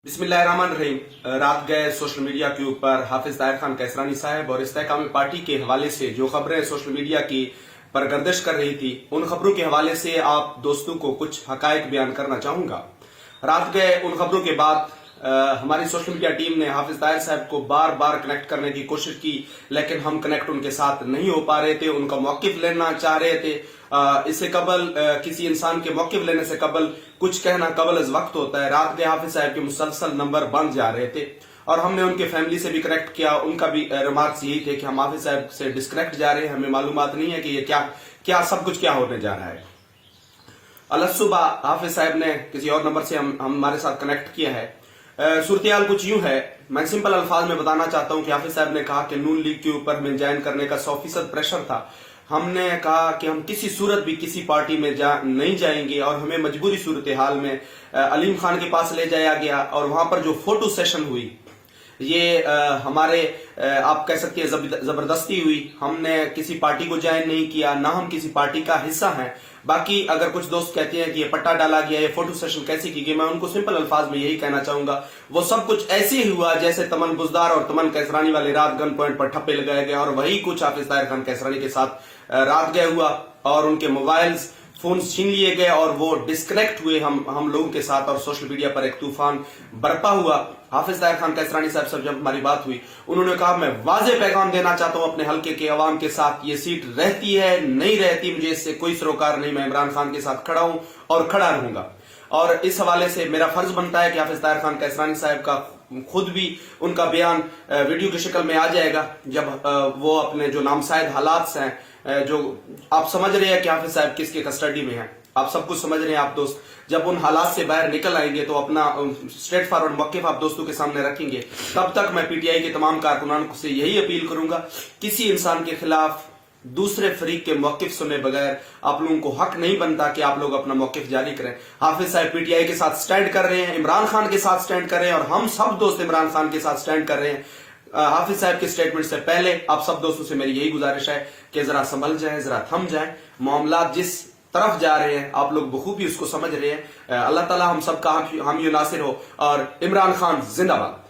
बिस्मिल्लाहिर्रहमानिर्रहीम। रात गए सोशल मीडिया के ऊपर हाफिज ताहिर खान कैसरानी साहब और इस्तेहकामी पार्टी के हवाले से जो खबरें सोशल मीडिया की पर गर्दिश कर रही थी, उन खबरों के हवाले से आप दोस्तों को कुछ हकायक बयान करना चाहूंगा। रात गए उन खबरों के बाद हमारी सोशल मीडिया टीम ने हाफिज ताहिर साहब को बार बार कनेक्ट करने की कोशिश की, लेकिन हम कनेक्ट उनके साथ नहीं हो पा रहे थे। उनका मौकिफ लेना चाह रहे थे। इससे कबल किसी इंसान के मौकिफ लेने से कबल कुछ कहना कबल अज वक्त होता है। रात गए हाफिज साहब के मुसलसल नंबर बंद जा रहे थे और हमने उनके फैमिली से भी कनेक्ट किया। उनका भी रिमार्क्स यही थे कि हम हाफिज साहब से डिस्कनेक्ट जा रहे हैं, हमें मालूमात नहीं है कि ये क्या सब कुछ क्या होने जा रहा है। अलग सुबह हाफिज साहब ने किसी और नंबर से हमारे साथ कनेक्ट किया है। सूरत कुछ यूं है, मैं सिंपल अल्फाज में बताना चाहता हूं कि हाफिज साहब ने कहा कि नून लीग के ऊपर हमें ज्वाइन करने का 100% प्रेशर था। हमने कहा कि हम किसी सूरत भी किसी पार्टी में नहीं जाएंगे और हमें मजबूरी सूरत हाल में अलीम खान के पास ले जाया गया और वहां पर जो फोटो सेशन हुई, ये हमारे आप कह सकते हैं जबरदस्ती हुई। हमने किसी पार्टी को ज्वाइन नहीं किया, ना हम किसी पार्टी का हिस्सा हैं। बाकी अगर कुछ दोस्त कहते हैं कि ये पट्टा डाला गया, ये फोटो सेशन कैसे की गई, मैं उनको सिंपल अल्फाज में यही कहना चाहूंगा, वो सब कुछ ऐसे ही हुआ जैसे तमन बुजदार और तमन कैसरानी वाले रात गन पॉइंट पर ठप्पे लगाए गए, और वही कुछ हाफिज ताहिर खान कैसरानी के साथ रात गए हुआ और उनके मोबाइल्स फोन छीन लिए गए और वो डिस्कनेक्ट हुए हम लोगों के साथ, और सोशल मीडिया पर एक तूफान बरपा हुआ। हाफिज ताहिर खान कैसरानी साहब से जब हमारी बात हुई, उन्होंने कहा मैं वाज़ेह पैगाम देना चाहता हूं अपने हल्के के अवाम के साथ, ये सीट रहती है नहीं रहती मुझे इससे कोई सरोकार नहीं, मैं इमरान खान के साथ खड़ा हूं और खड़ा रहूंगा। और इस हवाले से मेरा फर्ज बनता है कि हाफिज ताहिर खान कैसरानी साहब का खुद भी उनका बयान वीडियो की शक्ल में आ जाएगा जब वो अपने जो नामसायद हालात हैं, जो आप समझ रहे हैं कि हाफिज साहब किसके कस्टडी में हैं, आप सब कुछ समझ रहे हैं आप दोस्त, जब उन हालात से बाहर निकल आएंगे तो अपना स्ट्रेट फॉरवर्ड मौक़िफ़ आप दोस्तों के सामने रखेंगे। तब तक मैं पीटीआई के तमाम कारकुनान से यही अपील करूंगा, किसी इंसान के खिलाफ दूसरे फरीक के मौक़िफ़ सुने बगैर आप लोगों को हक नहीं बनता कि आप लोग अपना मौक़िफ़ जारी करें। हाफिज साहब पीटीआई के साथ स्टैंड कर रहे हैं, इमरान खान के साथ स्टैंड कर रहे हैं, और हम सब दोस्त इमरान खान के साथ स्टैंड कर रहे हैं। हाफिज साहब के स्टेटमेंट से पहले आप सब दोस्तों से मेरी यही गुजारिश है कि जरा संभल जाएं, जरा थम जाएं। मामलात जिस तरफ जा रहे हैं आप लोग बखूबी उसको समझ रहे हैं। अल्लाह ताला हम सब का हामी नासिर हो, और इमरान खान जिंदाबाद।